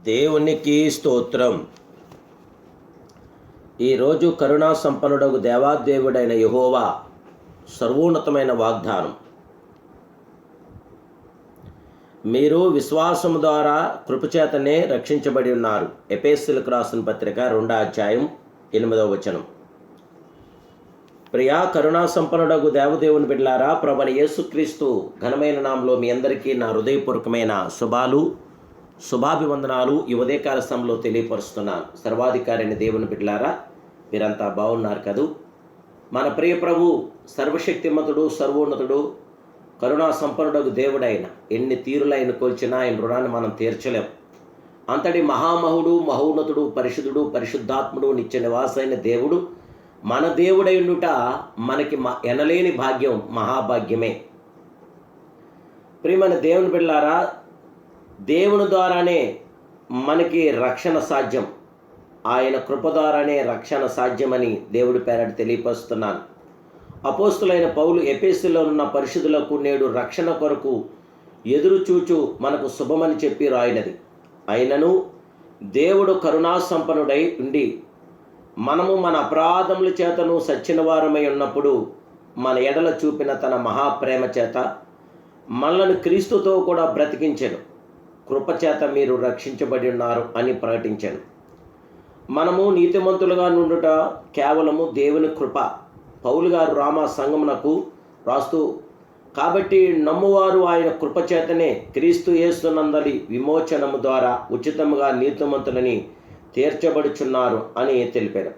దేవునికి స్తోత్రం. ఈరోజు కరుణా సంపన్నుడగు దేవాదేవుడైన యెహోవా సర్వోన్నతమైన వాగ్దానం. మీరు విశ్వాసము ద్వారా కృపచేతనే రక్షించబడి ఉన్నారు. ఎఫెసీయులకు రాసిన పత్రిక 2:8. ప్రియా కరుణా సంపన్నుడగు దేవదేవుని బిడ్డలారా, ప్రభువైన యేసుక్రీస్తు ఘనమైన నామములో మీ అందరికీ నా హృదయపూర్వకమైన శుభాభివందనాలు ఈ ఉదయకాల సమయంలో తెలియపరుస్తున్నాను. సర్వాధికారైన దేవుని బిడ్డలారా, మీరంతా బాగున్నారు కదూ? మన ప్రియ ప్రభు సర్వశక్తిమంతుడు, సర్వోన్నతుడు, కరుణా సంపన్నుడగు దేవుడైన ఎన్ని తీరులైన కొలిచినా ఆయన రుణాన్ని మనం తీర్చలేం. అంతటి మహామహుడు, మహోన్నతుడు, పరిశుద్ధుడు, పరిశుద్ధాత్ముడు, నిత్య నివాసైన దేవుడు మన దేవుడై ఉండుట మనకి ఎనలేని భాగ్యం, మహాభాగ్యమే. ప్రియమైన దేవుని బిడ్డలారా, దేవుని ద్వారానే మనకి రక్షణ సాధ్యం. ఆయన కృప ద్వారానే రక్షణ సాధ్యమని దేవుడి పేరట తెలియపరుస్తున్నాను. అపోస్తులైన పౌలు ఎఫెసీలో ఉన్న పరిశుద్ధులకు నేడు రక్షణ కొరకు ఎదురు చూచు మనకు శుభమని చెప్పి రాయినది. అయినను దేవుడు కరుణా సంపన్నుడై ఉండి మనము మన అపరాధముల చేతను సచ్చిన వారమై ఉన్నప్పుడు మన ఎడల చూపిన తన మహాప్రేమ చేత మనలను క్రీస్తుతో కూడా బ్రతికించెను. కృపచేత మీరు రక్షించబడి ఉన్నారు అని ప్రకటించాను. మనము నీతిమంతులుగా నుండుట కేవలము దేవుని కృప. పౌలు గారు రామా సంఘమునకు రాస్తూ, కాబట్టి నమ్మువారు ఆయన కృపచేతనే క్రీస్తు యేసునందలి విమోచనము ద్వారా ఉచితముగా నీతిమంతులని తీర్చబడుచున్నారు అని తెలిపారు.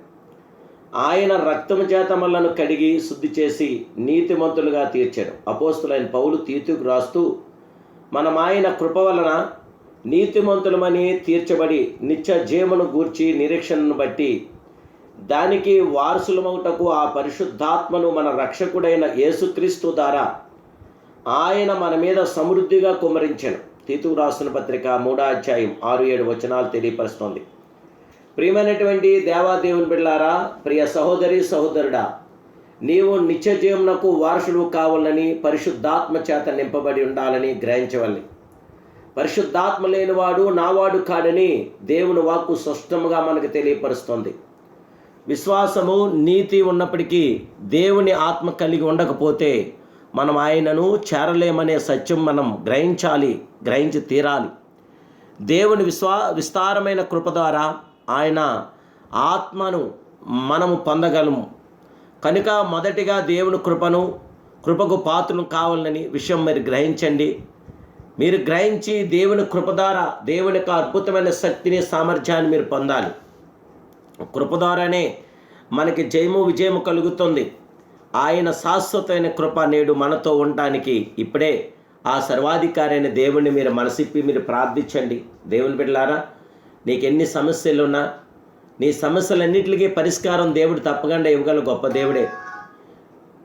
ఆయన రక్తము చేత మనలను కడిగి శుద్ధి చేసి నీతిమంతులుగా తీర్చారు. అపోస్తులైన పౌలు తీతుకు రాస్తూ, మనం ఆయన కృప వలన నీతిమంతులమని తీర్చబడి నిత్య జీవమును గూర్చి నిరీక్షణను బట్టి దానికి వారసులమవుటకు ఆ పరిశుద్ధాత్మను మన రక్షకుడైన యేసుక్రీస్తు ద్వారా ఆయన మన మీద సమృద్ధిగా కుమ్మరించెను. తీతుకు రాసిన పత్రిక 3:6-7 తెలియపరుస్తోంది. ప్రియమైనటువంటి దేవాదేవుని బిడ్డలారా, ప్రియ సహోదరి సహోదరుడా, నీవు నిత్య జీవమునకు వారసుడు కావాలని పరిశుద్ధాత్మ చేత నింపబడి ఉండాలని గ్రహించవల్లి. పరిశుద్ధాత్మ లేనివాడు నావాడు కాడని దేవుని వాక్కు స్పష్టంగా మనకు తెలియపరుస్తోంది. విశ్వాసము, నీతి ఉన్నప్పటికీ దేవుని ఆత్మ కలిగి ఉండకపోతే మనం ఆయనను చేరలేమనే సత్యం మనం గ్రహించి తీరాలి. దేవుని విస్తారమైన కృప ద్వారా ఆయన ఆత్మను మనము పొందగలము. కనుక మొదటిగా దేవుని కృపకు పాత్రలు కావాలని విషయం మీరు గ్రహించండి. మీరు గ్రహించి దేవుని కృప ద్వారా దేవుని యొక్క అద్భుతమైన శక్తిని, సామర్థ్యాన్ని మీరు పొందాలి. కృప ద్వారానే మనకి జయము విజయము కలుగుతుంది. ఆయన శాశ్వతమైన కృప నేడు మనతో ఉండటానికి ఇప్పుడే ఆ సర్వాధికారైన దేవుణ్ణి మీరు మనసిప్పి మీరు ప్రార్థించండి. దేవుని బిడ్డలారా, నీకు ఎన్ని సమస్యలున్నా నీ సమస్యలన్నిటికీ పరిష్కారం దేవుడు తప్పకుండా ఇవ్వగల గొప్ప దేవుడే.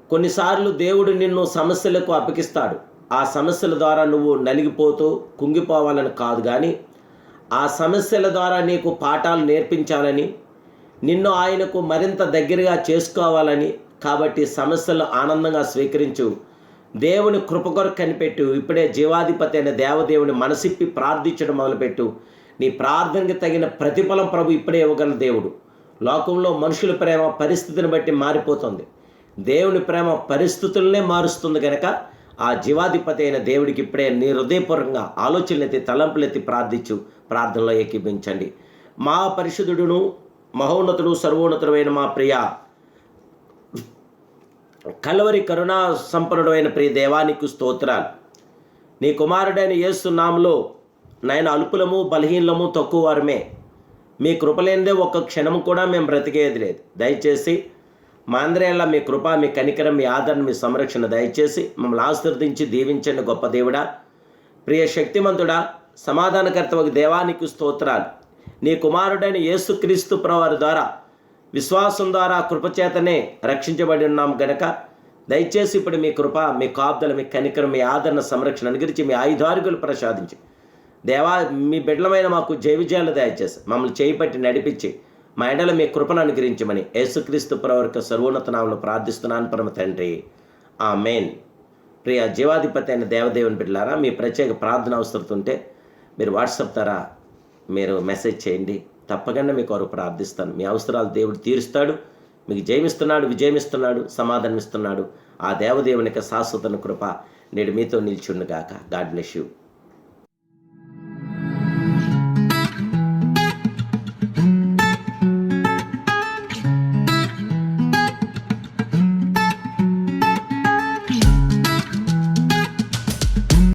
కొన్నిసార్లు దేవుడు నిన్ను సమస్యలకు అప్పగిస్తాడు. ఆ సమస్యల ద్వారా నువ్వు నలిగిపోతూ కుంగిపోవాలని కాదు, కానీ ఆ సమస్యల ద్వారా నీకు పాఠాలు నేర్పించాలని, నిన్ను ఆయనకు మరింత దగ్గరగా చేసుకోవాలని. కాబట్టి సమస్యలు ఆనందంగా స్వీకరించు. దేవుని కృప కొరకు కనిపెట్టు. ఇప్పుడే జీవాధిపతి అయిన దేవదేవుని మనసిప్పి ప్రార్థించడం మొదలుపెట్టు. నీ ప్రార్థనకి తగిన ప్రతిఫలం ప్రభు ఇప్పుడే ఇవ్వగల దేవుడు. లోకంలో మనుషుల ప్రేమ పరిస్థితిని బట్టి మారిపోతుంది. దేవుని ప్రేమ పరిస్థితులనే మారుస్తుంది. కనుక ఆ జీవాధిపతి అయిన దేవుడికి ఇప్పుడే నీ హృదయపూర్వకంగా ఆలోచనలెత్తి తలంపులెత్తి ప్రార్థించు. ప్రార్థనలో ఏకీభించండి. మా పరిశుద్ధుడును, మహోన్నతుడు, సర్వోన్నతుడైన మా ప్రియ కల్వరి కరుణా సంపన్నుడు అయిన ప్రియ దేవానికి స్తోత్రాలు. నీ కుమారుడైన యేసు నామములో నాయన అల్పులము, బలహీనలము, తక్కువ వారమే. మీ కృపలేనిదే ఒక్క క్షణము కూడా మేము బ్రతికేది లేదు. దయచేసి మా అందరిలా మీ కృప, మీ కనికరం, మీ ఆదరణ, మీ సంరక్షణ దయచేసి మమ్మల్ని ఆశీర్వదించి దీవించండి. గొప్ప దేవుడా, ప్రియ శక్తిమంతుడా, సమాధానకర్త ఒక దేవానికి స్తోత్రాలు. నీ కుమారుడైన యేసుక్రీస్తు ప్రభువారి ద్వారా విశ్వాసం ద్వారా కృపచేతనే రక్షించబడి ఉన్నాం గనక దయచేసి ఇప్పుడు మీ కృప, మీ కాపుదల, మీ కనికరం, మీ ఆదరణ, సంరక్షణ అనుగ్రహించి మీ ఆయుధారుగులు ప్రసాదించి దేవా మీ బిడ్డలమైన మాకు జయ విజయాలు దయచేసి మమ్మల్ని చేయిపట్టి నడిపించి మా ఎండల మీ కృపను అనుగ్రహించమని యేసుక్రీస్తు ప్రభువారి సర్వోన్నత నామములో ప్రార్థిస్తున్నాను పరమ తండ్రి, ఆమేన్. ప్రియ జీవాధిపతి అయిన దేవదేవుని బిడ్డలారా, మీ ప్రత్యేక ప్రార్థన అవసరం ఉంటే మీరు వాట్సాప్ ద్వారా మీరు మెసేజ్ చేయండి. తప్పకుండా మీ కొరకు ప్రార్థిస్తాను. మీ అవసరాలు దేవుడు తీరుస్తాడు. మీకు జయమిస్తున్నాడు, విజయమిస్తున్నాడు, సమాధానమిస్తున్నాడు. ఆ దేవదేవునికి శాశ్వత కృప నేడు మీతో నిల్చుండుగాక. God bless you.